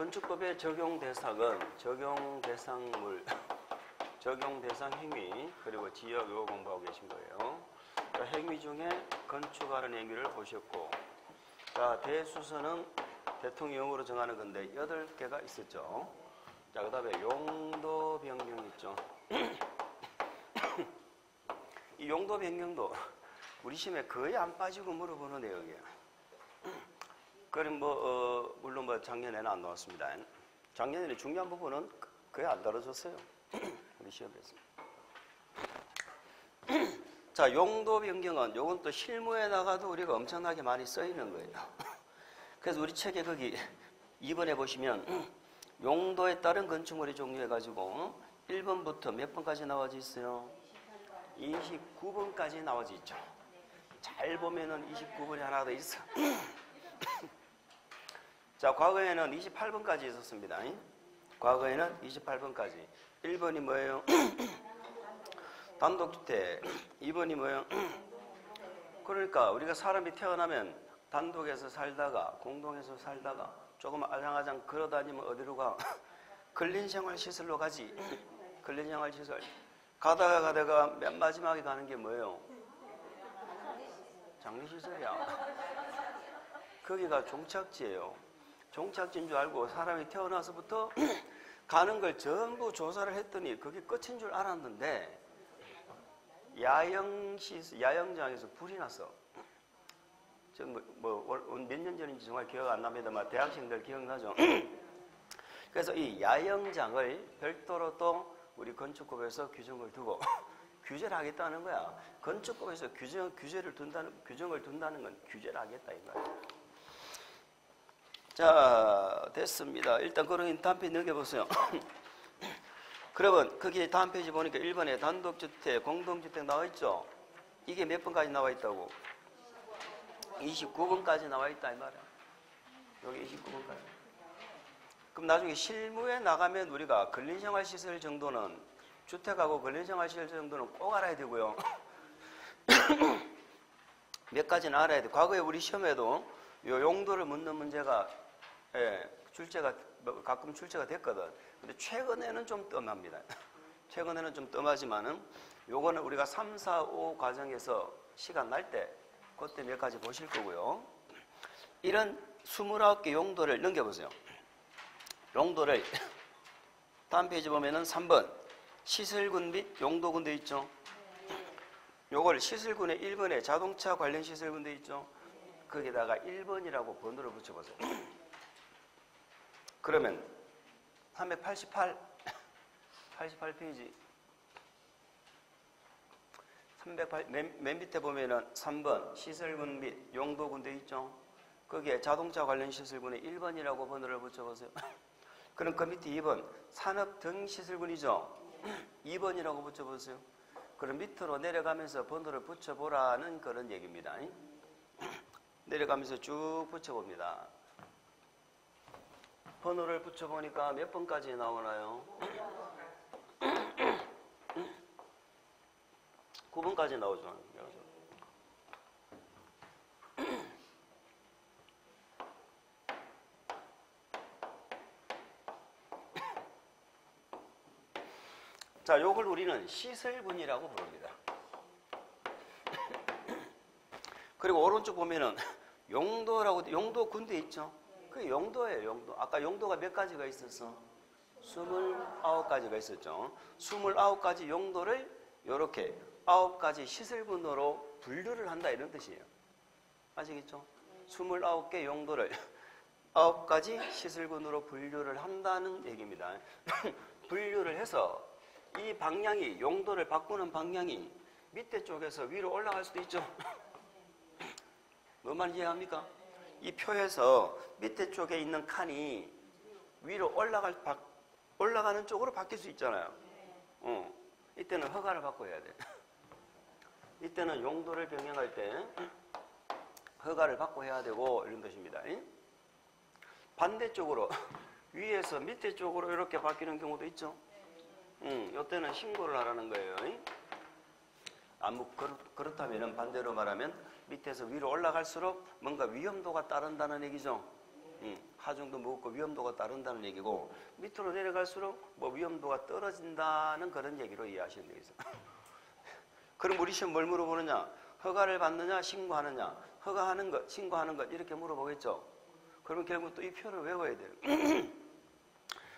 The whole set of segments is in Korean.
건축법의 적용 대상은 적용 대상물, 적용 대상 행위, 그리고 지역 이거 공부하고 계신 거예요. 자, 행위 중에 건축하는 행위를 보셨고, 자, 대수서는 대통령으로 정하는 건데 8개가 있었죠. 자, 그 다음에 용도 변경 있죠. 이 용도 변경도 우리 시험에 거의 안 빠지고 물어보는 내용이에요. 그럼 물론 작년에는 안 나왔습니다. 작년에는 중요한 부분은 거의 안 다뤄졌어요. 우리 시험에서. 자, 용도 변경은 요건 또 실무에 나가도 우리가 엄청나게 많이 쓰이는 거예요. 그래서 우리 책에 거기 2번에 보시면 용도에 따른 건축물의 종류 해가지고 1번부터 몇 번까지 나와져 있어요? 29번까지 나와져 있죠. 잘 보면은 29번이 하나 더 있어. 자, 과거에는 28번까지 있었습니다. 과거에는 28번까지. 1번이 뭐예요? 단독주택. 2번이 뭐예요? 그러니까 우리가 사람이 태어나면 단독에서 살다가 공동에서 살다가 조금 아장아장 걸어다니면 어디로 가? 근린생활시설로 가지. 근린생활시설. 가다가 맨 마지막에 가는 게 뭐예요? 장례시설이야. 거기가 종착지예요. 종착지인 줄 알고 사람이 태어나서부터 가는 걸 전부 조사를 했더니 그게 끝인 줄 알았는데 야영장에서 불이 났어. 몇 년 전인지 정말 기억 안 납니다만 대학생들 기억나죠? 그래서 이 야영장을 별도로 또 우리 건축법에서 규정을 두고 규제를 하겠다는 거야. 건축법에서 규정을 둔다는 건 규제를 하겠다 이 말이야. 자, 됐습니다. 일단 그런 다음 페이지 넘겨보세요. 그러면 거기 다음 페이지 보니까 1번에 단독주택, 공동주택 나와 있죠? 이게 몇 번까지 나와 있다고? 29번까지 나와 있다 이 말이야. 여기 29번까지. 그럼 나중에 실무에 나가면 우리가 근린생활시설 정도는 주택하고 근린생활시설 정도는 꼭 알아야 되고요. 몇 가지는 알아야 돼. 과거에 우리 시험에도 요 용도를 묻는 문제가 가끔 출제가 됐거든. 근데 최근에는 좀 뜸합니다. 최근에는 좀 뜸하지만은 요거는 우리가 3, 4, 5 과정에서 시간 날 때 그때 몇 가지 보실 거고요. 이런 29개 용도를 넘겨보세요. 용도를 다음 페이지 보면은 3번 시설군 및 용도군 돼 있죠. 요걸 시설군의 1번에 자동차 관련 시설군 돼 있죠. 거기다가 1번이라고 번호를 붙여보세요. 그러면 88페이지 308 맨 밑에 보면은 3번 시설군 및 용도군 돼 있죠. 거기에 자동차 관련 시설군에 1번이라고 번호를 붙여보세요. 그럼 그 밑에 2번 산업 등 시설군이죠. 2번이라고 붙여보세요. 그럼 밑으로 내려가면서 번호를 붙여보라는 그런 얘기입니다. 내려가면서 쭉 붙여봅니다. 번호를 붙여보니까 몇 번까지 나오나요? 9번까지 나오죠. 자, 요걸 우리는 시설군이라고 부릅니다. 그리고 오른쪽 보면은 용도라고, 용도군 돼 있죠? 그게 용도예요, 용도. 아까 용도가 몇 가지가 있었어? 29가지가 있었죠. 29가지 용도를 요렇게 9가지 시설군으로 분류를 한다 이런 뜻이에요. 아시겠죠? 29개 용도를 9가지 시설군으로 분류를 한다는 얘기입니다. 분류를 해서 이 방향이, 용도를 바꾸는 방향이 밑에 쪽에서 위로 올라갈 수도 있죠. 뭔 말인지 이해합니까? 이 표에서 밑에 쪽에 있는 칸이 위로 올라가는 쪽으로 바뀔 수 있잖아요. 이때는 허가를 받고 해야 돼. 이때는 용도를 변경할 때 허가를 받고 해야 되고 이런 뜻입니다. 반대쪽으로 위에서 밑에 쪽으로 이렇게 바뀌는 경우도 있죠. 이때는 신고를 하라는 거예요. 그렇다면 반대로 말하면 밑에서 위로 올라갈수록 뭔가 위험도가 따른다는 얘기죠. 하중도 무겁고 위험도가 따른다는 얘기고 밑으로 내려갈수록 뭐 위험도가 떨어진다는 그런 얘기로 이해하시면 되겠어요. 그럼 우리 시험 뭘 물어보느냐? 허가를 받느냐, 신고하느냐? 허가하는 것, 신고하는 것 이렇게 물어보겠죠. 그러면 결국 또 이 표를 외워야 돼요.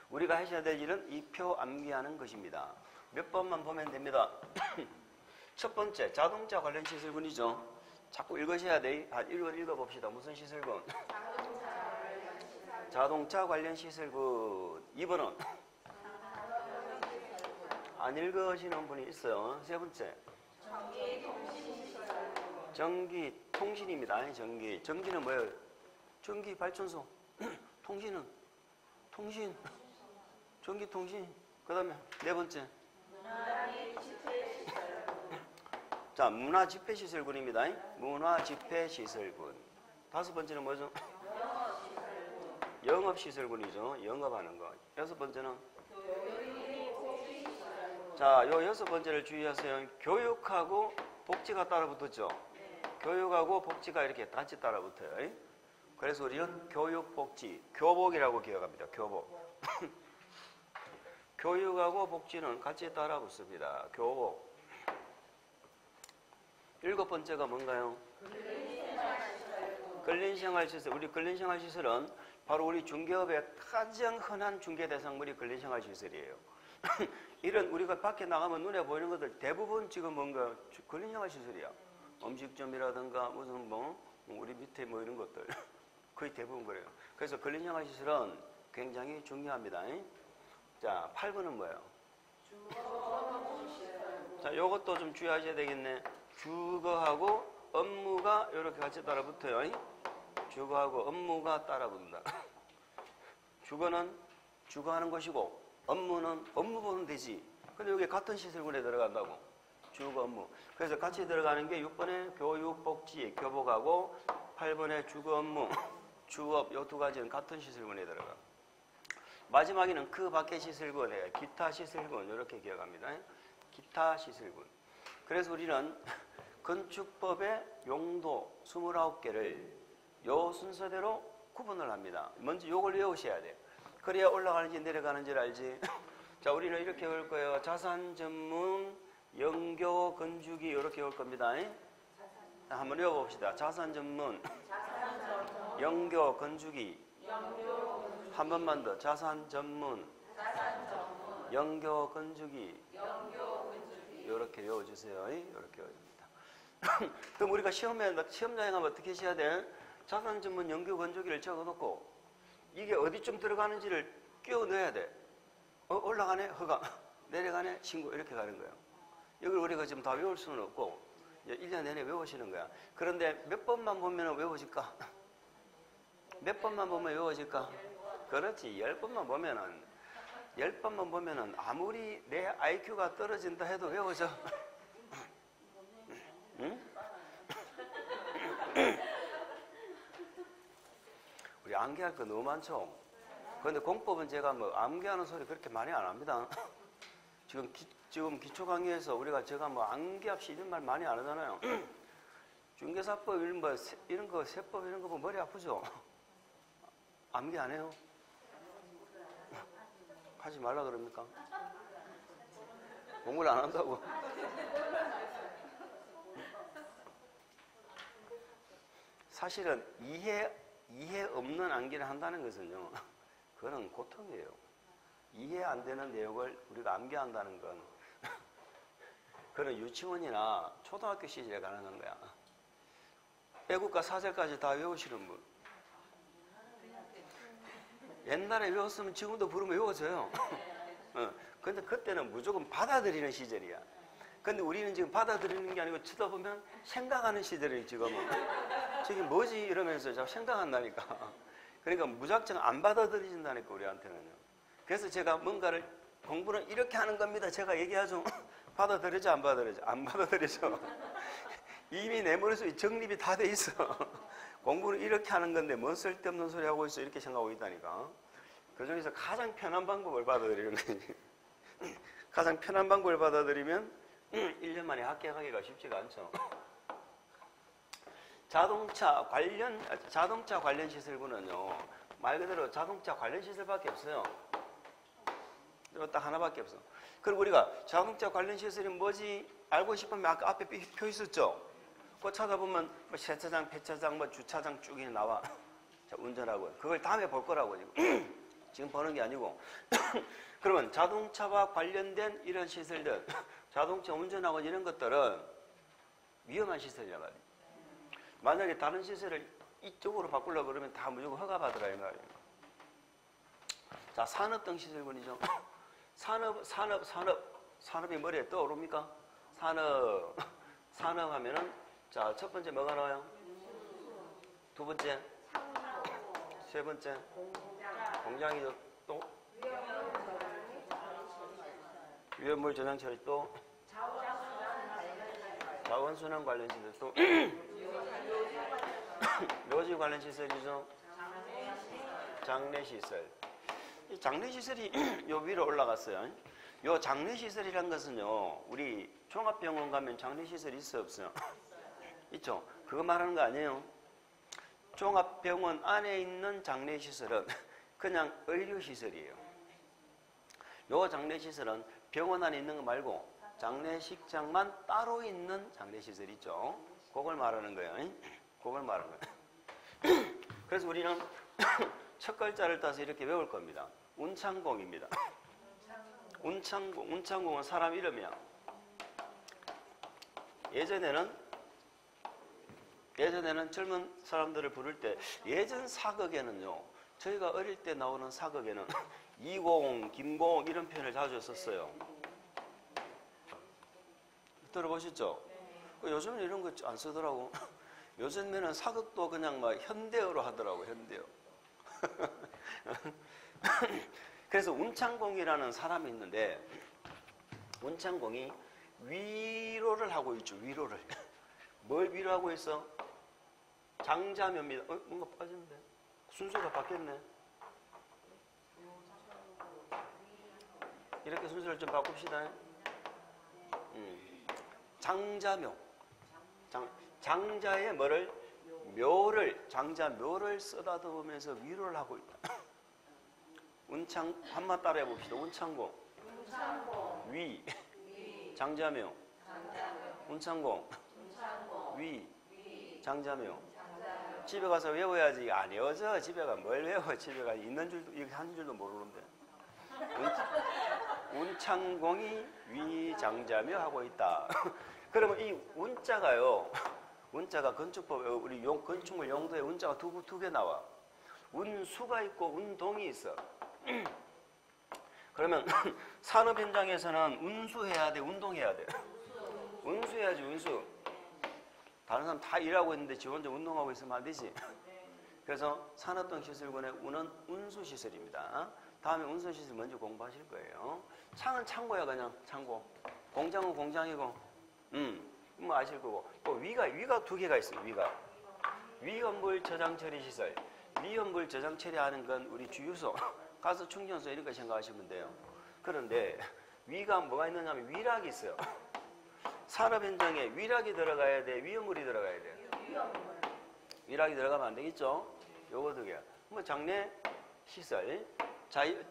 우리가 하셔야 될 일은 이 표 암기하는 것입니다. 몇 번만 보면 됩니다. 첫 번째, 자동차 관련 시설군이죠. 자꾸 읽으셔야 돼. 읽어봅시다. 무슨 시설군? 자동차 관련 시설군. 2번은? 안 읽으시는 분이 있어요. 세 번째. 전기 통신입니다. 전기는 뭐예요? 전기 발전소. 통신은? 통신. 전기 통신. 그 다음에 네 번째. 자, 문화집회시설군입니다. 문화집회시설군. 다섯 번째는 뭐죠? 영업시설군이죠. 영업하는 거. 여섯 번째는? 자, 요 여섯 번째를 주의하세요. 교육하고 복지가 따라붙었죠. 교육하고 복지가 이렇게 같이 따라붙어요. 그래서 우리는 교육복지, 교복이라고 기억합니다. 교복. 교육하고 복지는 같이 따라붙습니다. 교복. 일곱 번째가 뭔가요? 근린생활시설. 우리 근린생활시설은 바로 우리 중개업의 가장 흔한 중개 대상물이 근린생활시설이에요. 이런 우리가 밖에 나가면 눈에 보이는 것들 대부분 지금 뭔가 근린생활시설이야. 음식점이라든가 무슨 뭐 우리 밑에 뭐 이런 것들 거의 대부분 그래요. 그래서 근린생활시설은 굉장히 중요합니다. 자, 8번은 뭐예요? 자, 요것도 좀 주의하셔야 되겠네. 주거하고 업무가 이렇게 같이 따라붙어요. 주거하고 업무가 따라붙는다. 주거는 주거하는 것이고 업무는 업무 보면 되지. 근데 여기 같은 시설군에 들어간다고. 주거 업무. 그래서 같이 들어가는 게 6번에 교육, 복지, 교복하고 8번에 주거 업무, 주업 요 두 가지는 같은 시설군에 들어가. 마지막에는 그 밖의 시설군에 기타 시설군 이렇게 기억합니다. 기타 시설군. 그래서 우리는 건축법의 용도 29개를 요 순서대로 구분을 합니다. 먼저 요걸 외우셔야 돼요. 그래야 올라가는지 내려가는지를 알지. 자, 우리는 이렇게 올 거예요. 자산 전문, 영교, 건축이 이렇게 올 겁니다. 한번 외워봅시다. 자산 전문, 영교, 건축이. 한 번만 더. 자산 전문, 영교, 건축이. 이렇게 외워주세요. 이렇게 외워줍니다. 그럼 우리가 시험장에 가면 어떻게 하셔야 돼? 자산 전문, 영교, 건축이를 적어놓고 이게 어디쯤 들어가는지를 끼워 넣어야 돼. 올라가네? 허가. 내려가네? 신고. 이렇게 가는 거예요. 이걸 우리가 지금 다 외울 수는 없고 1년 내내 외우시는 거야. 그런데 몇 번만 보면 외워질까? 몇 번만 보면 외워질까? 그렇지. 10번만 보면은 10번만 보면은 아무리 내 IQ가 떨어진다 해도 외워져. 응? 우리 암기할 거 너무 많죠? 그런데 공법은 제가 뭐 암기하는 소리 그렇게 많이 안 합니다. 지금 기초 강의에서 제가 뭐 암기합시 이런 말 많이 안 하잖아요. 중개사법 이런 거 세법 이런 거 보면 머리 아프죠? 암기 안 해요? 하지 말라 그럽니까? 공부를 안 한다고? 사실은 이해 없는 암기를 한다는 것은요, 그거는 고통이에요. 이해 안 되는 내용을 우리가 암기한다는 건 그런 유치원이나 초등학교 시절에 가능한 거야. 애국가 사절까지 다 외우시는 분. 옛날에 외웠으면 지금도 부르면 외워져요. 근데 그때는 무조건 받아들이는 시절이야. 근데 우리는 지금 받아들이는 게 아니고 쳐다보면 생각하는 시절이에요, 지금은. 저게 뭐지? 이러면서 자꾸 생각한다니까. 그러니까 무작정 안 받아들여진다니까, 우리한테는요. 그래서 제가 뭔가를 공부는 이렇게 하는 겁니다. 제가 얘기하죠. 받아들여져, 안 받아들여져? 안 받아들여져. 이미 내 머릿속에 정립이 다 돼 있어. 공부는 이렇게 하는 건데 뭔 쓸데없는 소리 하고 있어. 이렇게 생각하고 있다니까. 그 중에서 가장 편한 방법을 받아들이는 거지. 가장 편한 방법을 받아들이면 1년 만에 합격하기가 쉽지가 않죠. 자동차 관련 시설군은요, 말 그대로 자동차 관련 시설밖에 없어요. 이거 딱 하나밖에 없어. 그리고 우리가 자동차 관련 시설이 뭐지 알고 싶으면 아까 앞에 표 있었죠? 그거 찾아보면 뭐 세차장, 폐차장, 뭐 주차장 쭉 나와. 자, 운전하고. 그걸 다음에 볼 거라고 지금. 지금 보는 게 아니고. 그러면 자동차와 관련된 이런 시설들, 자동차 운전하고 이런 것들은 위험한 시설이란 말이에요. 만약에 다른 시설을 이쪽으로 바꾸려고 그러면 다 무조건 허가받으라 이 말이에요. 자, 산업 등 시설군이죠. 산업이 머리에 떠오릅니까? 산업 하면은 자, 첫 번째 뭐가 나와요? 두 번째? 세 번째? 공장이죠. 또? 위험물 저장 처리 또? 자원순환 관련 시설 또? 묘지 관련 시설이죠. 장례시설. 이 장례시설이 요 위로 올라갔어요. 요 장례시설이란 것은요, 우리 종합병원 가면 장례시설이 있어요, 없어요? 있죠? 그거 말하는 거 아니에요. 종합병원 안에 있는 장례시설은 그냥 의료시설이에요. 요 장례시설은 병원 안에 있는 거 말고 장례식장만 따로 있는 장례시설 있죠? 그걸 말하는 거예요. 그걸 말하는 거예요. 그래서 우리는 첫 글자를 따서 이렇게 외울 겁니다. 운창공입니다. 운창공은 사람 이름이야. 예전에는 젊은 사람들을 부를 때 예전 사극에는요, 저희가 어릴 때 나오는 사극에는 이공, 김공 이런 표현을 자주 썼어요. 들어보셨죠? 요즘은 이런 거 안 쓰더라고. 요즘에는 사극도 그냥 막 현대어로 하더라고, 현대어. 그래서 운창공이라는 사람이 있는데, 운창공이 위로를 하고 있죠, 위로를. 뭘 위로하고 있어? 장자묘입니다. 뭔가 빠졌는데? 순서가 바뀌었네. 이렇게 순서를 좀 바꿉시다. 장자묘. 장자의 뭐를? 묘를, 장자묘를 쓰다듬으면서 위로를 하고 있다. 한번 따라해 봅시다. 운창공. 위. 장자묘. 운창공. 위. 장자묘. 집에 가서 외워야지. 안 외워져. 집에 가 뭘 외워. 집에 가 있는 줄도, 이렇게 한 줄도 모르는데. 운창공이 위 장자묘 하고 있다. 그러면 이 운자가요, 운자가 건축법, 우리 건축물 용도에 운자가 두 개 나와. 운수가 있고 운동이 있어. 그러면 산업 현장에서는 운수해야 돼, 운동해야 돼? 운수해야지, 운수. 다른 사람 다 일하고 있는데 지 혼자 운동하고 있으면 안 되지. 그래서 산업등 시설군의 운은 운수시설입니다. 다음에 운수시설 먼저 공부하실 거예요. 창은 창고야, 그냥 창고. 공장은 공장이고, 뭐 아실 거고. 또 위가 두 개가 있어요, 위가. 위험물 저장 처리 시설. 위험물 저장 처리하는 건 우리 주유소, 가스 충전소 이런 거 생각하시면 돼요. 그런데 위가 뭐가 있느냐면 위락이 있어요. 산업 현장에 위락이 들어가야 돼, 위험물이 들어가야 돼. 위락이 들어가면 안 되겠죠? 요거 두 개. 뭐 장례 시설,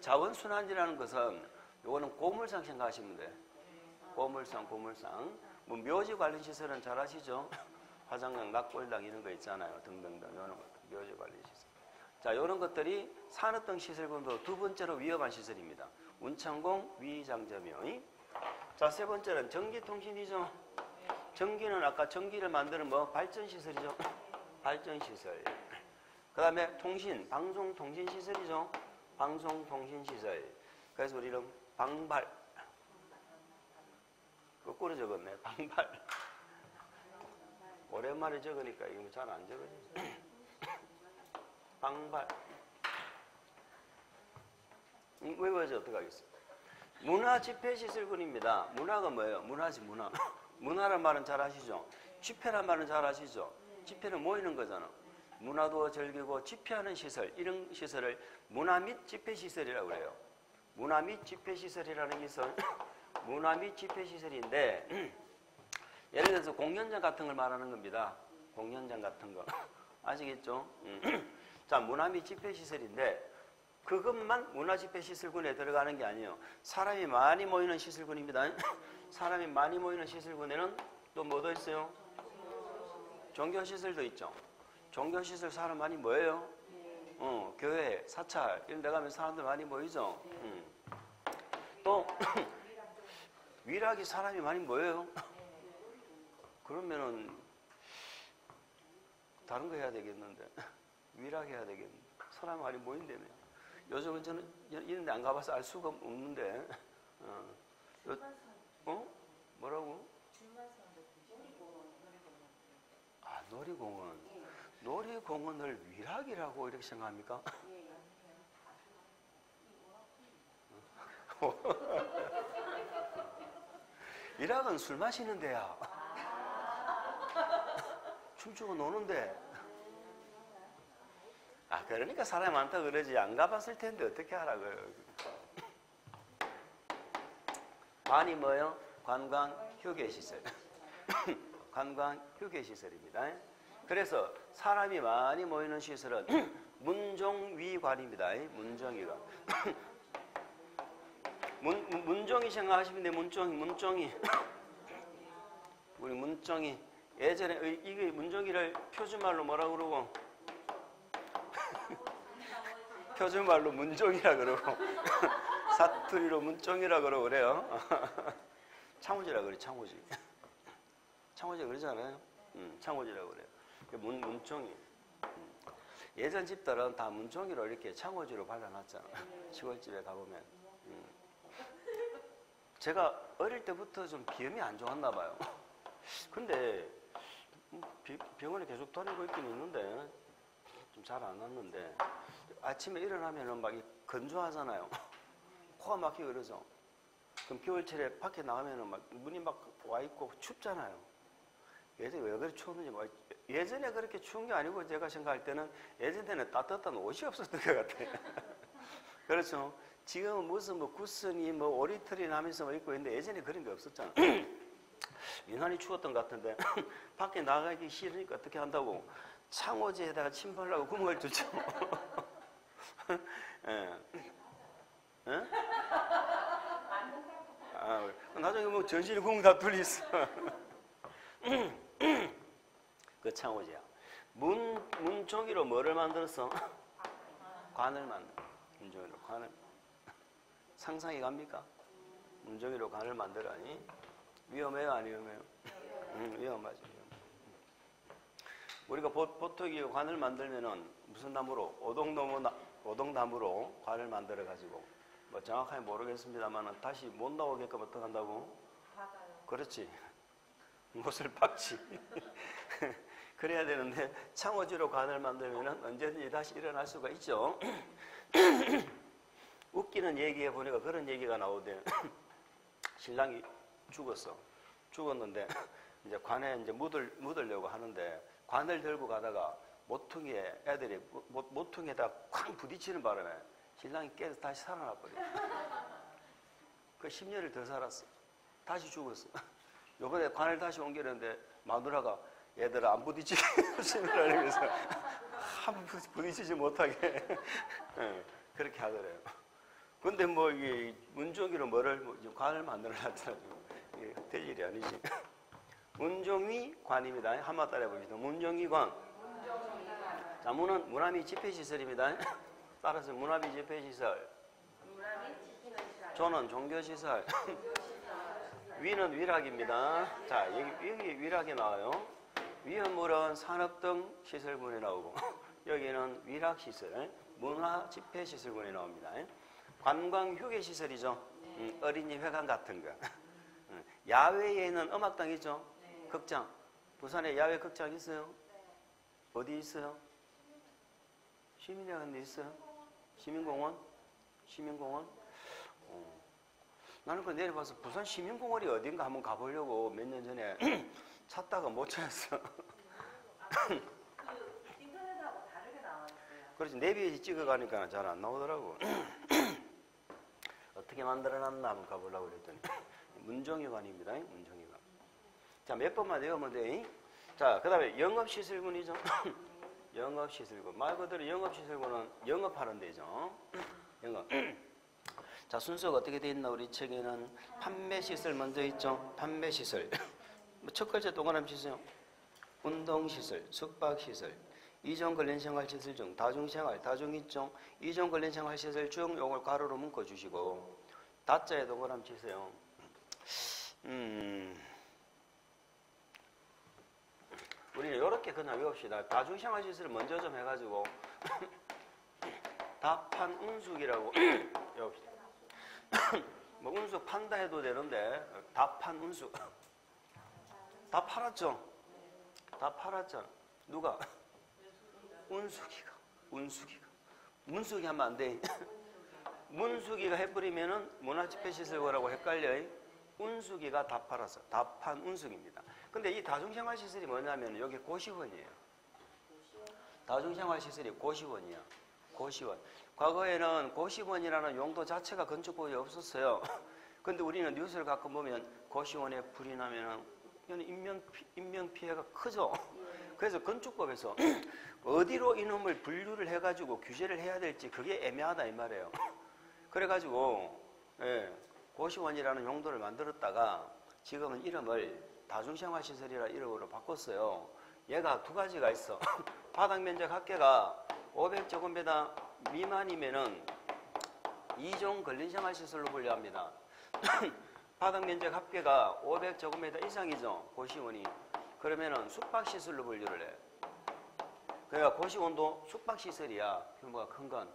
자원순환이라는 것은 요거는 고물상 생각하시면 돼. 고물상. 뭐 묘지 관련 시설은 잘 아시죠? 화장당, 낙골당 이런 거 있잖아요. 등등등 이런 것, 묘지 관련 시설. 자, 이런 것들이 산업 등 시설군도 두 번째로 위험한 시설입니다. 운창공, 위장자묘. 자, 세 번째는 전기통신이죠. 전기는 아까 전기를 만드는 뭐 발전시설이죠. 발전시설. 그 다음에 통신, 방송통신시설이죠. 방송통신시설. 그래서 우리는 방발. 거꾸로 적었네. 방발. 오랜만에 적으니까 이거 잘 안 적어지죠. 방발. 외워야지 어떡하겠어. 문화집회시설군입니다. 문화가 뭐예요? 문화지, 문화. 문화란 말은 잘 아시죠? 집회란 말은 잘 아시죠? 집회는 모이는 거잖아. 문화도 즐기고 집회하는 시설, 이런 시설을 문화 및 집회시설이라고 그래요. 문화 및 집회시설이라는 것은 문화 및 집회시설인데, 예를 들어서 공연장 같은 걸 말하는 겁니다. 공연장 같은 거. 아시겠죠? 자, 문화미 집회시설인데 그것만 문화집회시설군에 들어가는 게 아니에요. 사람이 많이 모이는 시설군입니다. 사람이 많이 모이는 시설군에는 또 뭐 더 있어요? 종교시설도 있죠. 종교시설 사람 많이 모여요. 교회, 사찰 이런 데 가면 사람들 많이 모이죠. 또 위락이 사람이 많이 모여요. 그러면은 다른 거 해야 되겠는데 위락해야 되겠는데 사람이 많이 모인다며. 요즘은 저는 이런 데 안 가봐서 알 수가 없는데 뭐라고? 아, 놀이공원. 놀이공원을 위락이라고 이렇게 생각합니까? 위락은 술 마시는 데야. 춤추고 노는데. 아, 그러니까 사람이 많다 그러지. 안 가봤을 텐데 어떻게 하라고요. 관이 뭐요? 관광 휴게시설. 관광 휴게시설입니다. 그래서 사람이 많이 모이는 시설은 문종위관입니다. 문종위관. 문종이 생각하시면 돼. 문종이. 우리 문종이. 예전에 이게 문종이를 표준말로 뭐라고 그러고? 표준말로 문종이라 그러고 사투리로 문종이라 그러고 그래요. 창호지라 그래. 창호지. 창호지 그러잖아요. 창호지라고 그래요. 문종이. 예전 집들은 다 문종이로 이렇게 창호지로 발라놨잖아. 시골집에 가보면. 제가 어릴 때부터 좀 비염이 안 좋았나 봐요. 근데 병원에 계속 다니고 있긴 있는데 좀 잘 안 났는데 아침에 일어나면은 막 건조하잖아요. 코가 막히고 그러죠. 그럼 겨울철에 밖에 나가면은 막 문이 막 와 있고 춥잖아요. 예전에 왜 그렇게 추웠는지 예전에 그렇게 추운 게 아니고 제가 생각할 때는 예전에는 따뜻한 옷이 없었던 것 같아요. 그렇죠. 지금은 무슨 뭐 구스니 뭐 오리털이나 하면서 뭐 입고 있는데 예전에 그런 게 없었잖아. 유난히 추웠던 것 같은데 밖에 나가기 싫으니까 어떻게 한다고 창호지에다가 침 발라고 구멍을 뚫죠. 예. 예? 아, 나중에 뭐 전신에 구멍 다 뚫려 있어. 그 창호지야. 문종이로 뭐를 만들었어? 관을 만들어. 문종이로 관을. 상상이 갑니까? 문종이로 관을 만들어니 위험해요, 안 위험해요? 위험하죠. 우리가 보통 이 관을 만들면은 무슨 나무로? 오동나무로 관을 만들어 가지고 뭐 정확하게 모르겠습니다만은 다시 못 나오게끔 어떻게 한다고? 박아요. 그렇지. 못을 박지. 그래야 되는데 창호지로 관을 만들면은 언제든지 다시 일어날 수가 있죠. 웃기는 얘기해 보니까 그런 얘기가 나오대. 신랑이 죽었는데 이제 관에 이제 묻으려고 하는데 관을 들고 가다가 모퉁이에 애들이 모퉁이에다 쾅 부딪히는 바람에 신랑이 깨서 다시 살아나 버려. 그 10년을 더 살았어. 다시 죽었어. 요번에 관을 다시 옮기는데 마누라가 얘들아 안 부딪히게 조심하라면서 한 번 부딪히지 못하게 그렇게 하더래요. 근데 뭐 이게 문종이로 관을 만들어 놨더라고요. 이게 될 일이 아니지. 문종위 관입니다. 한번 따라해 봅시다. 문종위 관. 자, 문은 문화미 집회시설입니다. 따라서 문화미 집회시설. 조는 종교시설. 위는 위락입니다. 자, 여기 위락이 나와요. 위험물은 산업 등 시설군에 나오고 여기는 위락시설, 문화집회시설군에 나옵니다. 관광 휴게시설이죠. 어린이 회관 같은 거. 야외에 있는 음악당 있죠. 극장. 부산에 야외 극장 있어요? 어디 있어요? 시민회관에 있어요? 시민공원? 나는 그 내려봐서 부산 시민공원이 어딘가 한번 가보려고 몇 년 전에 찾다가 못 찾았어. 인터넷하고 다르게 나와 있어요. 그렇지. 내비에 찍어가니까 잘 안 나오더라고. 어떻게 만들어놨나 한번 가보려고 그랬더니 문종위관입니다. 문종위관. 자, 몇 번만 외우면 돼. 자, 그 다음에 영업시설군이죠. 영업시설구. 말 그대로 영업시설구는 영업하는 데죠. 영업. 자, 순서가 어떻게 돼 있나 우리 책에는 판매시설 먼저 있죠. 판매시설. 첫 글자 동그라미 치세요. 운동시설, 숙박시설, 이종 관련 생활시설 중 다중생활, 다중이종, 이종 관련 생활시설 중 요걸 가로로 묶어주시고 다자에 동그라미 치세요. 우리는 이렇게 그냥 외웁시다. 다중생활시설을 먼저 좀 해가지고 다판 운숙이라고 외웁시다. 뭐 운숙 판다 해도 되는데 다판 운숙. 다 팔았죠? 다 팔았잖아. 누가? 운숙이가. 문숙이 하면 안 돼. 문숙이가 해버리면은 문화집회시설과라고 헷갈려. 운숙이가 다 팔았어. 다 판 운숙입니다. 근데 이 다중생활시설이 뭐냐면 여기 고시원이에요. 다중생활시설이 고시원이야. 고시원. 과거에는 고시원이라는 용도 자체가 건축법에 없었어요. 근데 우리는 뉴스를 가끔 보면 고시원에 불이 나면은 인명 피해가 크죠. 그래서 건축법에서 어디로 이놈을 분류를 해가지고 규제를 해야 될지 그게 애매하다 이 말이에요. 그래가지고 고시원이라는 용도를 만들었다가 지금은 이름을 다중생활시설이라 이름으로 바꿨어요. 얘가 두 가지가 있어. 바닥면적 합계가 500제곱미터 미만이면은 이종 근린생활시설로 분류합니다. 바닥면적 합계가 500제곱미터 이상이죠. 고시원이. 그러면은 숙박시설로 분류를 해. 그러니까 고시원도 숙박시설이야. 규모가 큰 건.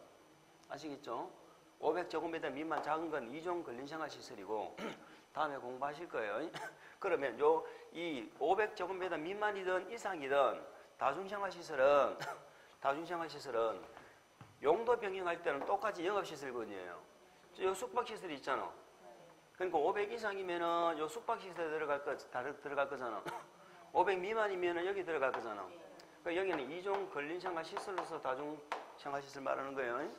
아시겠죠? 500제곱미터 미만 작은 건 이종 근린생활시설이고 다음에 공부하실 거예요. 그러면 이 500제곱미터 미만이든 이상이든 다중생활시설은 용도 변경할 때는 똑같이 영업시설군이에요. 요 숙박시설이 있잖아. 그러니까 500 이상이면은 요 숙박시설에 들어갈 거잖아. 500 미만이면은 여기 들어갈 거잖아. 그러니까 여기는 이종 근린생활시설로서 다중생활시설 말하는 거예요.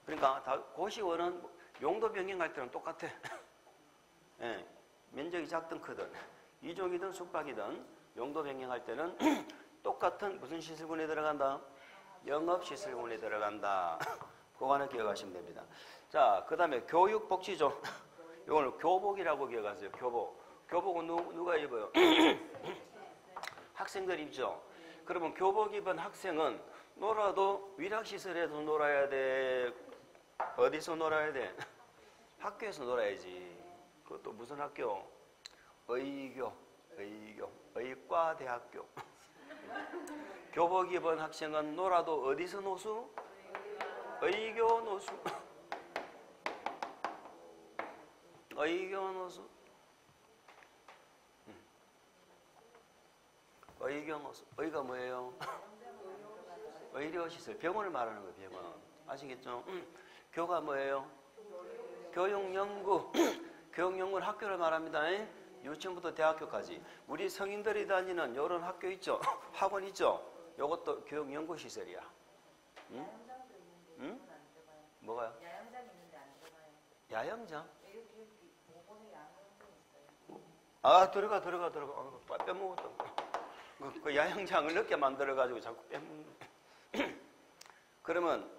그러니까 고시원은 용도 변경할 때는 똑같아. 예, 면적이 작든 크든 이종이든 숙박이든 용도 변경할 때는 똑같은 무슨 시설군에 들어간다? 영업시설군에 들어간다. 그거 하나 기억하시면 됩니다. 자, 그 다음에 교육복지죠. 이거는 교복이라고 기억하세요. 교복은 누가 입어요? 학생들 입죠. 그러면 교복 입은 학생은 놀아도 위락시설에서 놀아야 돼? 어디서 놀아야 돼? 학교에서 놀아야지. 그것도 무슨 학교? 의과대학교. 교복 입은 학생은 놀아도 어디서 노수? 의교 노수. 의교 노수. 의교 노수. 의가 뭐예요? 의료시설. 병원을 말하는 거예요. 병원. 아시겠죠? 교가 뭐예요? 교육연구. 교육연구는 학교를 말합니다. 유치원부터 대학교까지. 우리 성인들이 다니는 이런 학교 있죠? 학원 있죠? 이것도 교육연구시설이야. 응? 응? 뭐가요? 야영장 있는데 안 들어가요. 야영장? 여기 모범에 야영장 있어요. 아, 들어가. 빼먹었다. 그 야영장을 늦게 만들어가지고 자꾸 빼먹는. 그러면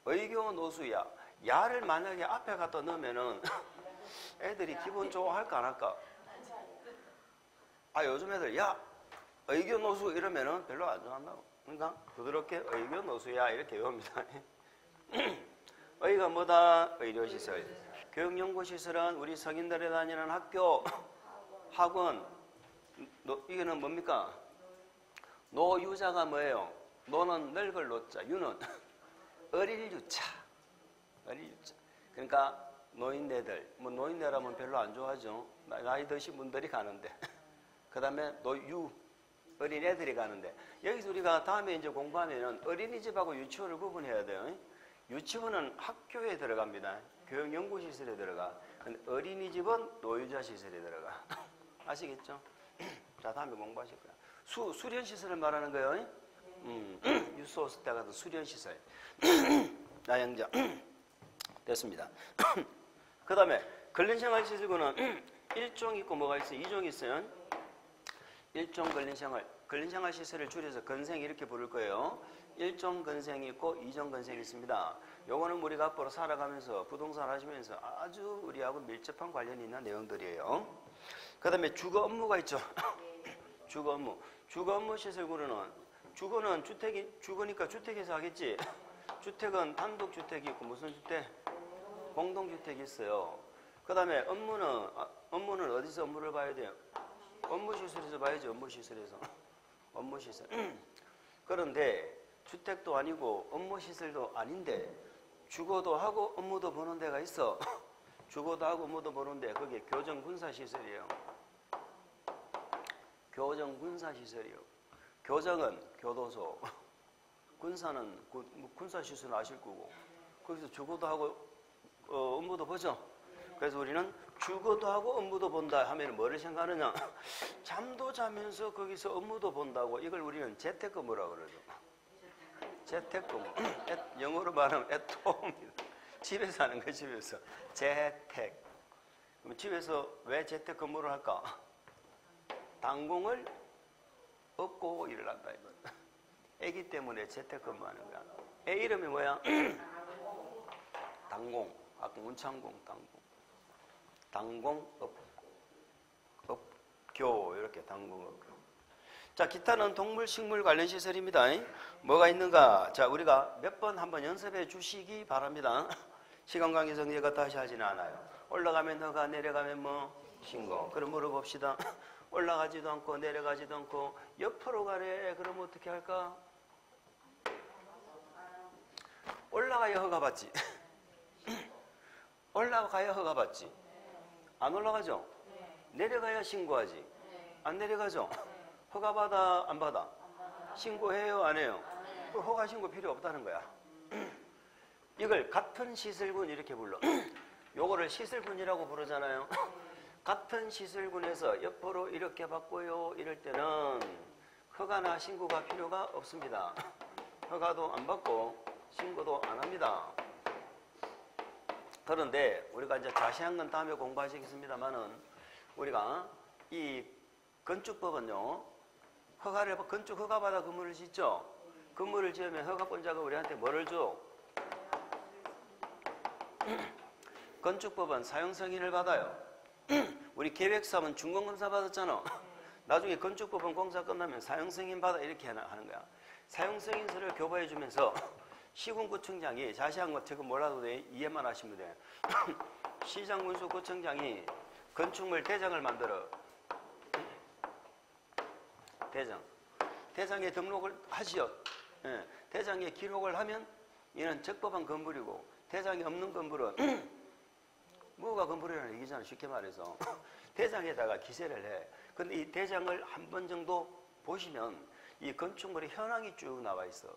의교 노수야. 야를 만약에 앞에 갖다 넣으면은 애들이 기분 좋아할까 안 할까? 아, 요즘 애들 야 의교 노수 이러면은 별로 안 좋아한다고. 그러니까 부드럽게 의교 노수야 이렇게 외웁니다. 의가 뭐다? 의료시설. 교육연구시설은 우리 성인들이 다니는 학교, 학원. 이거는 뭡니까? 노유자가 뭐예요? 노는 늙을 노자, 유는 어릴 유자. 그러니까 노인네들, 뭐 노인네라면 별로 안 좋아하죠. 나이 드신 분들이 가는데. 그 다음에 노유, 어린애들이 가는데. 여기서 우리가 다음에 이제 공부하면은 어린이집하고 유치원을 구분해야 돼요. 유치원은 학교에 들어갑니다. 교육연구시설에 들어가. 근데 어린이집은 노유자 시설에 들어가. 아시겠죠? 자, 다음에 공부하실 거예요. 수련시설을 말하는 거예요. 유소스 때 같은 수련시설. 나영장. 됐습니다. 그 다음에 근린생활시설구는 1종 있고 뭐가 있어요? 2종 있어요. 1종 근린생활. 근린생활시설을 줄여서 건생 이렇게 부를 거예요. 1종 건생이 있고 2종 건생이 있습니다. 요거는 우리가 앞으로 살아가면서 부동산 하시면서 아주 우리하고 밀접한 관련이 있는 내용들이에요. 그 다음에 주거 업무가 있죠. 주거 업무. 주거 업무 시설구는 주거는 주거니까 주택에서 하겠지. 주택은 단독주택이 있고 무슨 주택? 공동주택이 있어요. 그 다음에 업무는 어디서 업무를 봐야 돼요? 업무시설에서 봐야지. 업무시설에서. 업무시설. 그런데 주택도 아니고 업무시설도 아닌데 주거도 하고 업무도 보는 데가 있어. 주거도 하고 업무도 보는데 그게 교정군사시설이에요. 교정군사시설이요. 교정은 교도소, 군사는 군사시설은 아실 거고 거기서 주거도 하고 업무도 보죠. 그래서 우리는 주거도 하고 업무도 본다 하면 뭐를 생각하느냐? 잠도 자면서 거기서 업무도 본다고. 이걸 우리는 재택근무라고 그러죠. 재택근무. 영어로 말하면 at home입니다. 집에서 하는 거예요. 집에서. 재택. 그럼 집에서 왜 재택근무를 할까? 당공을 업고 일을 한다. 애기 때문에 재택근무하는 거야. 애 이름이 뭐야? 당공. 아까 문창공 당공. 당공 업교 이렇게 당공 업교. 자, 기타는 동물 식물 관련 시설입니다. 뭐가 있는가? 자, 우리가 몇 번 한번 연습해 주시기 바랍니다. 시간 관계상 얘가 다시 하지는 않아요. 올라가면 허가, 내려가면 뭐 신고. 그럼 물어봅시다. 올라가지도 않고 내려가지도 않고 옆으로 가래. 그럼 어떻게 할까? 올라가야 허가 받지. 올라가야 허가 받지. 안 올라가죠? 내려가야 신고하지. 안 내려가죠? 허가 받아, 안 받아? 신고해요, 안 해요? 그 허가 신고 필요 없다는 거야. 이걸 같은 시설군 이렇게 불러. 요거를 시설군이라고 부르잖아요. 같은 시설군에서 옆으로 이렇게 바꿔요. 이럴 때는 허가나 신고가 필요가 없습니다. 허가도 안 받고 신고도 안 합니다. 그런데 우리가 이제 자세한 건 다음에 공부하시겠습니다만은 우리가 이 건축법은요, 건축 허가 받아 건물을 짓죠. 건물을 지으면 허가권자가 우리한테 뭐를 줘? 건축법은 사용 승인을 받아요. 우리 계획사업은 준공검사 받았잖아. 나중에 건축법은 공사 끝나면 사용 승인 받아 이렇게 하는 거야. 사용 승인서를 교부해 주면서 시군구청장이 자세한 거 지금 몰라도 돼. 이해만 하시면 돼. 시장군수구청장이 건축물 대장을 만들어. 대장에 등록을 하지요. 예. 대장에 기록을 하면 이는 적법한 건물이고 대장이 없는 건물은 뭐가 건물이라는 얘기잖아. 쉽게 말해서 대장에다가 기재를 해. 근데 이 대장을 한 번 정도 보시면 이 건축물의 현황이 쭉 나와 있어.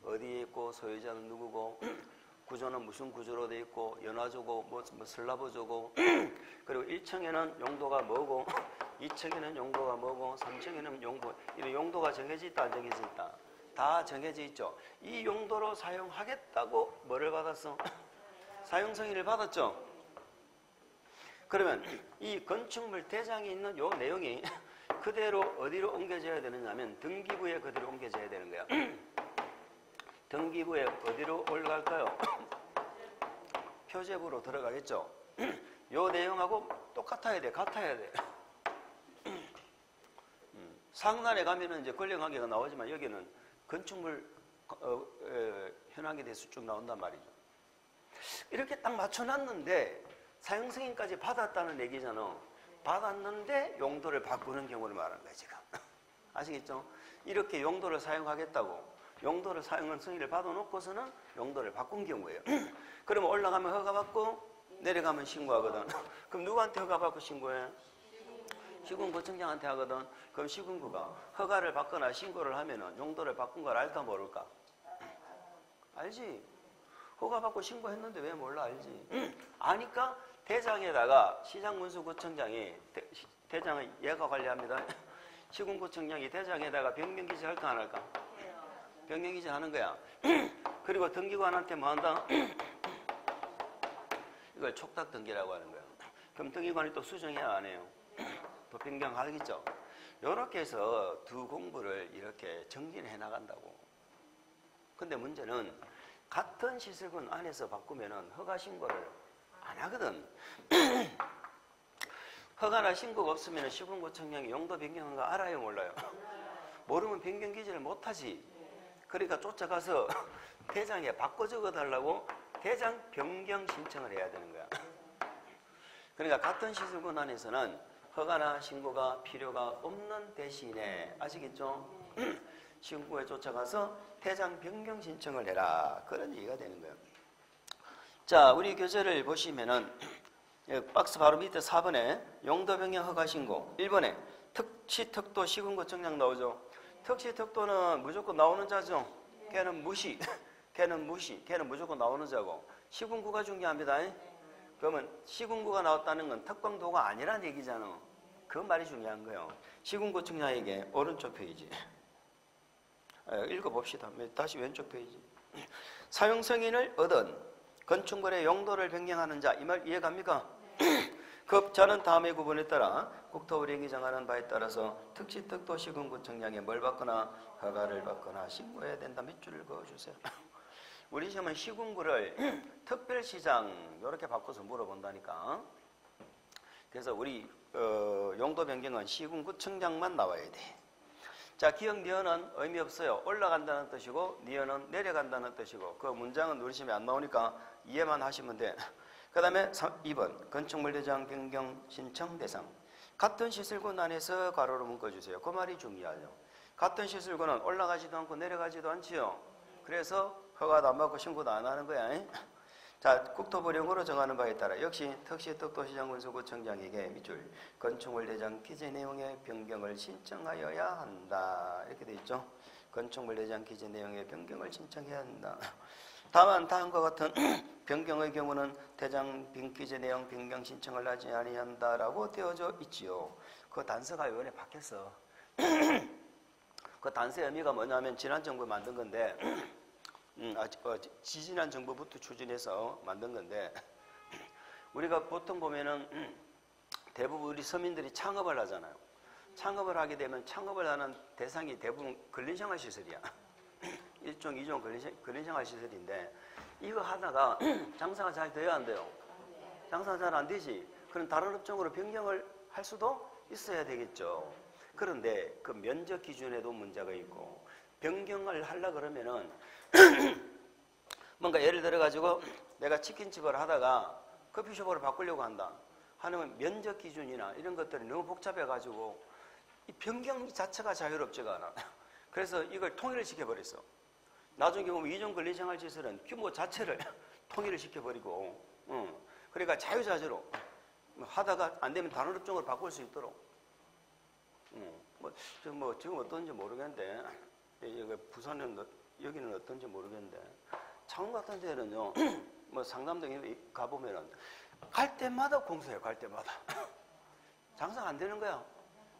어디에 있고 소유자는 누구고 구조는 무슨 구조로 돼 있고 연화조고 뭐 슬라브조고 그리고 1층에는 용도가 뭐고 2층에는 용도가 뭐고 3층에는 이런 용도가 정해져 있다 안 정해져 있다? 다 정해져 있죠. 이 용도로 사용하겠다고 뭐를 받았어? 사용 승인을 받았죠. 그러면 이 건축물 대장에 있는 요 내용이 그대로 어디로 옮겨져야 되느냐면 등기부에 그대로 옮겨져야 되는 거야. 등기부에 어디로 올라갈까요? 표제부로 들어가겠죠. 요 내용하고 똑같아야 돼. 같아야 돼. 상단에 가면은 이제 권리관계가 나오지만 여기는 건축물 현황에 대해서 쭉 나온단 말이죠. 이렇게 딱 맞춰놨는데 사용 승인까지 받았다는 얘기잖아. 받았는데 용도를 바꾸는 경우를 말하는 거야 지금. 아시겠죠? 이렇게 용도를 사용하겠다고 용도를 사용 승인을 받아놓고서는 용도를 바꾼 경우예요. 그러면 올라가면 허가받고 내려가면 신고하거든. 그럼 누구한테 허가받고 신고해? 시군구청장한테 하거든. 그럼 시군구가 허가를 받거나 신고를 하면은 용도를 바꾼 걸 알까 모를까? 알지? 허가받고 신고했는데 왜 몰라? 알지? 아니까 대장에다가 시장군수구청장이 대장은 얘가 관리합니다. 시군구청장이 대장에다가 변경기재 할까 안 할까? 변경기재 하는 거야. 그리고 등기관한테 뭐 한다? 이걸 촉탁등기라고 하는 거야. 그럼 등기관이 또 수정해야 안 해요. 또 변경하겠죠. 이렇게 해서 두 공부를 이렇게 정진해 나간다고. 근데 문제는 같은 시설군 안에서 바꾸면은 허가 신고를 안 하거든. 허가나 신고가 없으면 시군구청장이 용도 변경한 거 알아요, 몰라요? 모르면 변경 기재를 못 하지. 그러니까 쫓아가서 대장에 바꿔 적어 달라고 대장 변경 신청을 해야 되는 거야. 그러니까 같은 시설군 안에서는 허가나 신고가 필요가 없는 대신에, 아시겠죠? 시군구에 쫓아가서 대장 변경 신청을 해라. 그런 얘기가 되는 거예요. 자, 우리 교재를 보시면은 박스 바로 밑에 4번에 용도 변경 허가 신고, 1번에 특시 특도 시군구청장 나오죠. 특시 특도는 무조건 나오는 자죠. 걔는 무시. 걔는 무조건 나오는 자고, 시군구가 중요합니다. 그러면 시군구가 나왔다는 건 특광도가 아니란 얘기잖아. 그 말이 중요한 거예요. 시군구청장에게 오른쪽 페이지 읽어봅시다. 다시 왼쪽 페이지. 사용 승인을 얻은 건축물의 용도를 변경하는 자, 이 말 이해갑니까? 그 자는 다음의 구분에 따라 국토부령이 정하는 바에 따라서 특시 특도 시군구청장에 뭘 받거나 허가를 받거나 신고해야 된다. 밑줄을 그어주세요. 우리 시험은 시군구를 특별시장 이렇게 바꿔서 물어본다니까. 그래서 우리 용도 변경은 시군구청장만 나와야 돼. 자, 기역 니은은 의미 없어요. 올라간다는 뜻이고 니은은 내려간다는 뜻이고, 그 문장은 우리 시험에 안 나오니까 이해만 하시면 돼. 그 다음에 2번 건축물 대장 변경 신청 대상. 같은 시설군 안에서 괄호로 묶어주세요. 그 말이 중요하죠. 같은 시설군은 올라가지도 않고 내려가지도 않지요. 그래서 허가도 안 받고 신고도 안 하는 거야. 자, 국토부령으로 정하는 바에 따라 역시 특시 특도시장군수구청장에게 밑줄 건축물 대장 기재 내용의 변경을 신청하여야 한다. 이렇게 돼 있죠. 건축물 대장 기재 내용의 변경을 신청해야 한다. 다만 다음과 같은 변경의 경우는 대장 기재 내용 변경 신청을 하지 아니한다라고 되어져 있지요. 그 단서가 이번에 바뀌었어. 그 단서의 의미가 뭐냐면 지난 정부에 만든 건데, 지지난 정부부터 추진해서 만든 건데, 우리가 보통 보면은 대부분 우리 서민들이 창업을 하잖아요. 창업을 하게 되면 창업을 하는 대상이 대부분 근린생활시설이야. 1종, 2종 근린생활시설인데, 이거 하다가 장사가 잘 돼야 안 돼요? 장사가 잘 안 되지. 그럼 다른 업종으로 변경을 할 수도 있어야 되겠죠. 그런데 그 면적 기준에도 문제가 있고, 변경을 하려고 그러면은 뭔가 예를 들어 가지고 내가 치킨집을 하다가 커피숍으로 바꾸려고 한다 하면 면적 기준이나 이런 것들이 너무 복잡해 가지고 이 변경 자체가 자유롭지가 않아. 그래서 이걸 통일을 시켜버렸어. 나중에 보면 이종 근린생활시설은 규모 자체를 통일을 시켜버리고, 그러니까 자유자재로 하다가 안 되면 다른 업종으로 바꿀 수 있도록. 지금 어떤지 모르겠는데, 여기 부산은 여기는 어떤지 모르겠는데, 창원 같은 데는요, 뭐 상담도 가보면은 갈 때마다 공사해요. 갈 때마다. 장사가 안 되는 거야.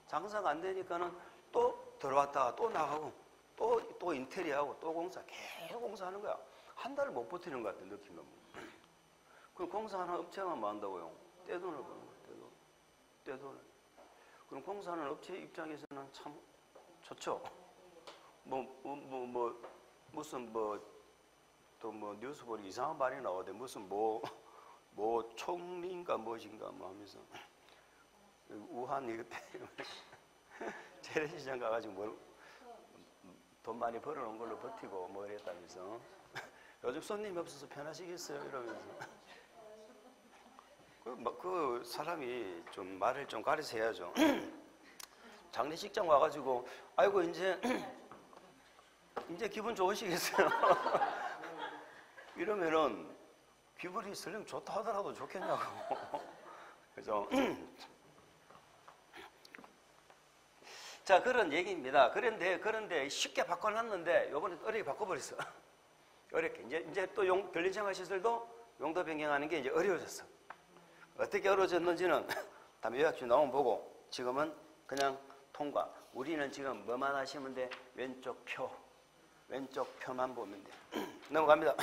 장사가 안 되니까는 또 들어왔다가 또 나가고 또 인테리어하고 또 공사, 계속 공사하는 거야. 한 달을 못 버티는 것 같아, 느낌은. 그럼 공사하는 업체만 뭐 한다고요? 떼돈을 버는 거야, 떼돈을. 그럼 공사하는 업체 입장에서는 참 좋죠. 무슨 또 뉴스 보니 이상한 말이 나오대. 무슨 총리인가 무엇인가 하면서 우한 이거 재래시장 가가지고 돈 많이 벌어놓은 걸로 버티고 뭐 이랬다면서 요즘 손님이 없어서 편하시겠어요 이러면서 그 사람이 좀 말을 좀 가려서 해야죠. 장례식장 와가지고 아이고 이제 기분 좋으시겠어요? 이러면은 기분이 설령 좋다 하더라도 좋겠냐고. 그죠? 자, 그런 얘기입니다. 그런데 쉽게 바꿔놨는데 요번에 어렵게 바꿔버렸어. 어렵게. 이제 또 근린생활시설도 용도 변경하는 게 이제 어려워졌어. 어떻게 어려워졌는지는 다음에 요약집 나오면 보고 지금은 그냥 통과. 우리는 지금 뭐만 하시면 돼? 왼쪽 표만 보면 돼. 넘어갑니다.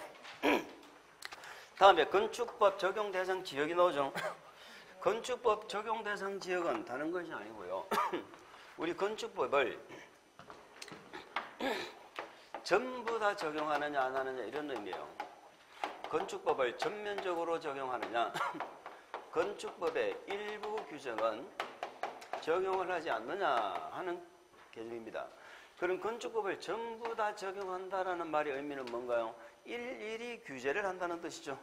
다음에 건축법 적용 대상 지역이 나오죠. 건축법 적용 대상 지역은 다른 것이 아니고요. 우리 건축법을 전부 다 적용하느냐 안 하느냐 이런 의미예요. 건축법을 전면적으로 적용하느냐, 건축법의 일부 규정은 적용을 하지 않느냐 하는 개념입니다. 그럼 건축법을 전부 다 적용한다라는 말의 의미는 뭔가요? 일일이 규제를 한다는 뜻이죠.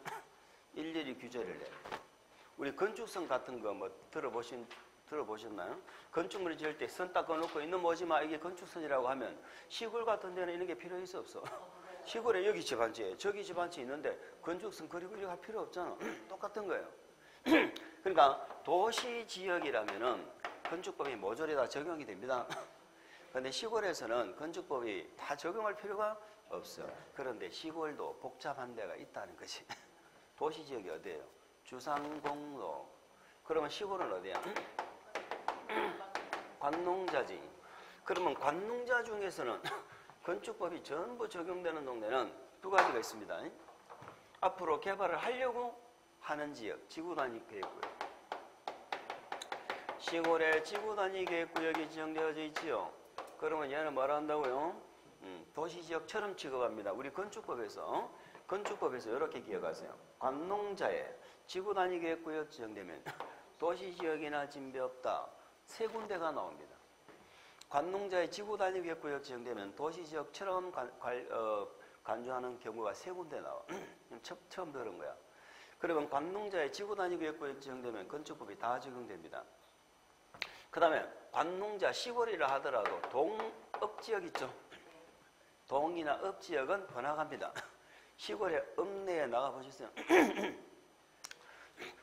일일이 규제를 해. 우리 건축성 같은 거 뭐 들어보셨나요? 건축물을 지을 때 선 딱 꺼놓고 있는 뭐지 마 이게 건축선이라고 하면 시골 같은 데는 이런 게 필요 있어 없어? 시골에 여기 집안지에 저기 집안지 있는데 건축선 그리고 할 필요 없잖아. 똑같은 거예요. 그러니까 도시 지역이라면은 건축법이 모조리 다 적용이 됩니다. 그런데 시골에서는 건축법이 다 적용할 필요가 없어요. 그런데 시골도 복잡한 데가 있다는 것이. 도시 지역이 어디예요? 주상공로. 그러면 시골은 어디야? 관농자지. 그러면 관농자 중에서는 건축법이 전부 적용되는 동네는 두 가지가 있습니다. 앞으로 개발을 하려고 하는 지역, 지구단위 계획구역. 시골에 지구단위 계획구역이 지정되어져 있지요. 그러면 얘는 뭐라 한다고요? 도시지역처럼 취급합니다. 우리 건축법에서 이렇게 기억하세요. 관농자에 지구단위 계획구역 지정되면 도시지역이나 진배 없다. 세 군데가 나옵니다. 관농자의 지구단위 계획구역 지정되면 도시지역처럼 간주하는 경우가 세 군데 나와. 처음 들은 거야. 그러면 관농자의 지구단위 계획구역 지정되면 건축법이 다 적용됩니다. 그 다음에 관농자 시골이라 하더라도 동읍지역 있죠. 동이나 읍지역은 번화가입니다. 시골에 읍내에 나가보셨어요?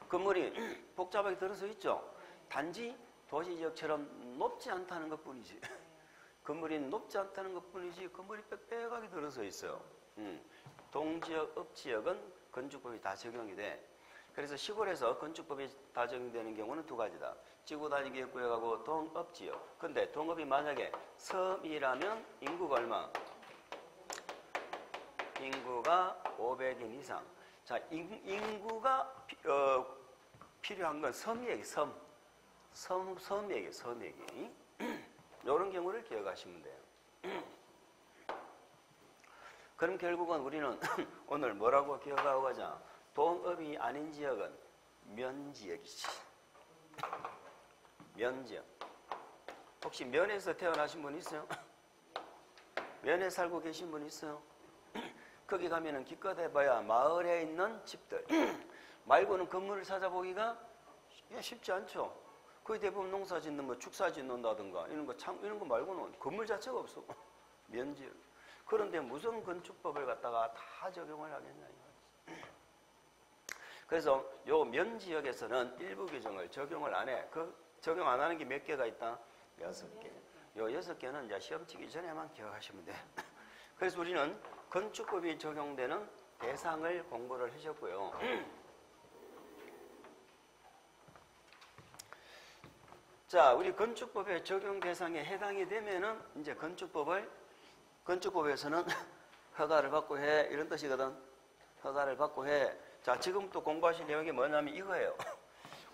건물이 복잡하게 들어서 있죠. 단지 도시지역처럼 높지 않다는 것뿐이지. 건물이 높지 않다는 것뿐이지 건물이 빽빽하게 들어서 있어요. 동지역, 읍지역은 건축법이 다 적용이 돼. 그래서 시골에서 건축법이 다 적용되는 경우는 두 가지다. 지구단위 계획구역하고 동읍지역. 근데 동읍이 만약에 섬이라면 인구가 얼마? 인구가 500인 이상. 자, 인구가 필요한 건 섬 얘기, 섬 얘기. 이런 경우를 기억하시면 돼요. 그럼 결국은 우리는 오늘 뭐라고 기억하고 가자? 동읍이 아닌 지역은 면지역이지. 면지역. 혹시 면에서 태어나신 분 있어요? 면에 살고 계신 분 있어요? 거기 가면은 기껏 해봐야 마을에 있는 집들 말고는 건물을 찾아보기가 쉽지 않죠. 거의 대부분 농사 짓는 뭐 축사 짓는다든가 이런 거 말고는 건물 자체가 없어. 면지역. 그런데 무슨 건축법을 갖다가 다 적용을 하겠냐. 그래서 요 면지역에서는 일부 규정을 적용을 안 해. 그 적용 안 하는 게 몇 개가 있다? 6개. 요 6개는 이제 시험 치기 전에만 기억하시면 돼. 그래서 우리는 건축법이 적용되는 대상을 공부를 하셨고요. 자, 우리 건축법의 적용 대상에 해당이 되면은 이제 건축법에서는 허가를 받고 해. 이런 뜻이거든. 허가를 받고 해. 자, 지금부터 공부하실 내용이 뭐냐면 이거예요.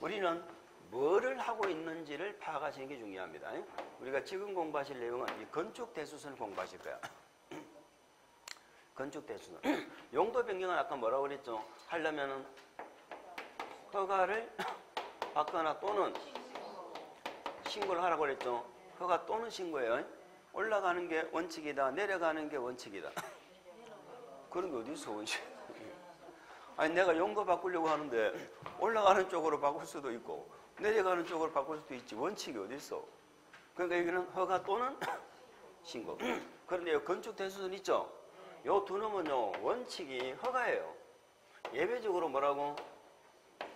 우리는 뭐를 하고 있는지를 파악하시는 게 중요합니다. 우리가 지금 공부하실 내용은 이 건축 대수선을 공부하실 거야. 건축 대수선. 용도 변경은 아까 뭐라고 그랬죠? 하려면은 허가를 받거나 또는 신고를 하라고 그랬죠? 허가 또는 신고예요. 올라가는 게 원칙이다. 내려가는 게 원칙이다. 그런 게 어디 있어, 원칙? 아니, 내가 용도 바꾸려고 하는데 올라가는 쪽으로 바꿀 수도 있고 내려가는 쪽으로 바꿀 수도 있지. 원칙이 어디 있어? 그러니까 여기는 허가 또는 신고. 그런데 이 건축 대수선 있죠? 요 두 놈은요, 원칙이 허가예요. 예외적으로 뭐라고?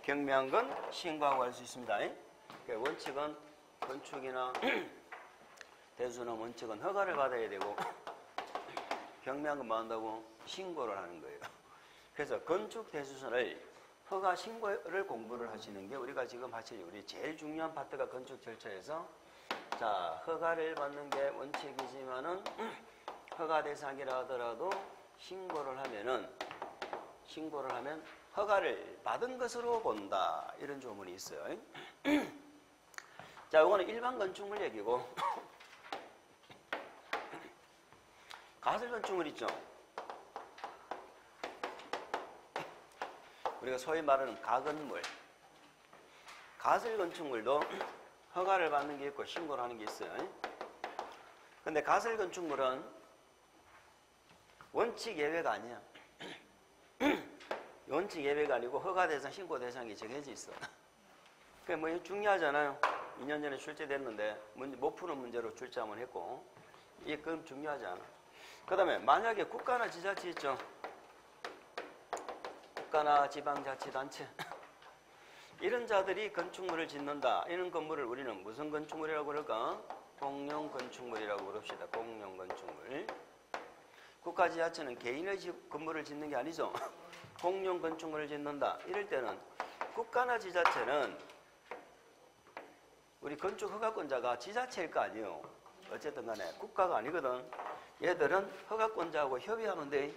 경미한 건 신고하고 할 수 있습니다. 그러니까 원칙은 건축이나 대수는 원칙은 허가를 받아야 되고 경미한 건 뭐 한다고? 신고를 하는 거예요. 그래서 건축 대수선을 허가 신고를 공부를 하시는 게 우리가 지금 하실 우리 제일 중요한 파트가 건축 절차에서 자, 허가를 받는 게 원칙이지만은 허가 대상이라 하더라도 신고를 하면 허가를 받은 것으로 본다. 이런 조문이 있어요. 자, 이거는 일반 건축물 얘기고 가설 건축물 있죠. 우리가 소위 말하는 가건물. 가설 건축물도 허가를 받는 게 있고 신고를 하는 게 있어요. 근데 가설 건축물은 원칙 예외가 아니야. 원칙 예외가 아니고 허가 대상, 신고 대상이 정해져 있어. 그게 뭐 중요하잖아요. 2년 전에 출제됐는데 못 푸는 문제로 출제 한번 했고 이게 그럼 중요하지 않아. 그 다음에 만약에 국가나 지자체 있죠. 국가나 지방자치단체 이런 자들이 건축물을 짓는다. 이런 건물을 우리는 무슨 건축물이라고 그럴까? 공용건축물이라고 그럽시다. 공용건축물. 국가지자체는 개인의 건물을 짓는 게 아니죠. 공용건축물을 짓는다. 이럴 때는 국가나 지자체는 우리 건축허가권자가 지자체일 거 아니에요. 어쨌든 간에 국가가 아니거든. 얘들은 허가권자하고 협의하면 돼.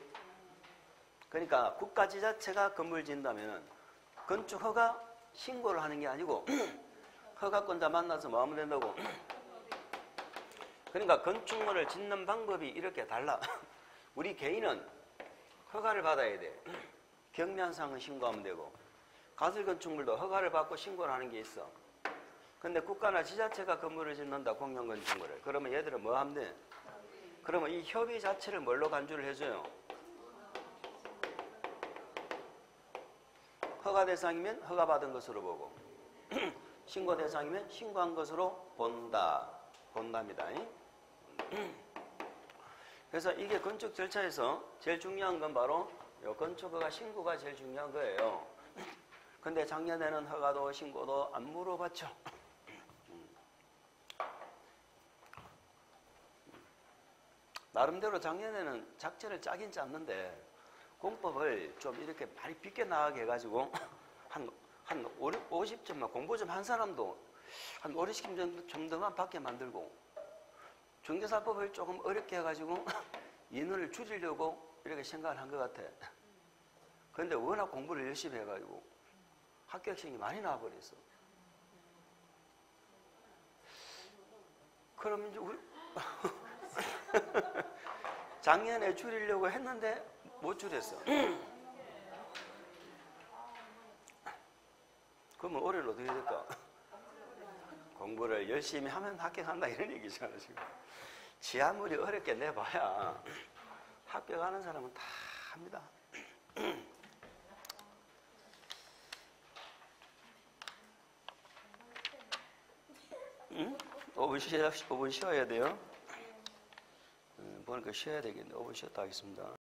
그러니까 국가 지자체가 건물 짓는다면 건축허가 신고를 하는 게 아니고 허가권자 만나서 뭐 하면 된다고. 그러니까 건축물을 짓는 방법이 이렇게 달라. 우리 개인은 허가를 받아야 돼. 경미한상은 신고하면 되고 가설 건축물도 허가를 받고 신고를 하는 게 있어. 근데 국가나 지자체가 건물을 짓는다. 공용건축물을. 그러면 얘들은 뭐 하면 돼? 그러면 이 협의 자체를 뭘로 간주를 해줘요? 허가 대상이면 허가받은 것으로 보고 신고 대상이면 신고한 것으로 본답니다. 그래서 이게 건축 절차에서 제일 중요한 건 바로 이 건축허가 신고가 제일 중요한 거예요. 근데 작년에는 허가도 신고도 안 물어봤죠. 나름대로 작년에는 작전을 짜긴 짰는데 공법을 좀 이렇게 많이 빗게 나가게 해가지고 한 50점만 공부 좀 한 사람도 한 5, 60점 정도만 받게 만들고 중개사법을 조금 어렵게 해가지고 인원을 줄이려고 이렇게 생각을 한 것 같아. 그런데 워낙 공부를 열심히 해가지고 합격생이 많이 나와버렸어. 그럼 이제 우리 작년에 줄이려고 했는데 못 줄였어. 그러면 올해는 어떻게 될까? 공부를 열심히 하면 합격한다 이런 얘기잖아 지금. 지 아무리 어렵게 내봐야 합격하는 사람은 다 합니다. 5분 쉬어야 돼요. 보니까 쉬어야 되겠네. 5분 쉬었다 하겠습니다.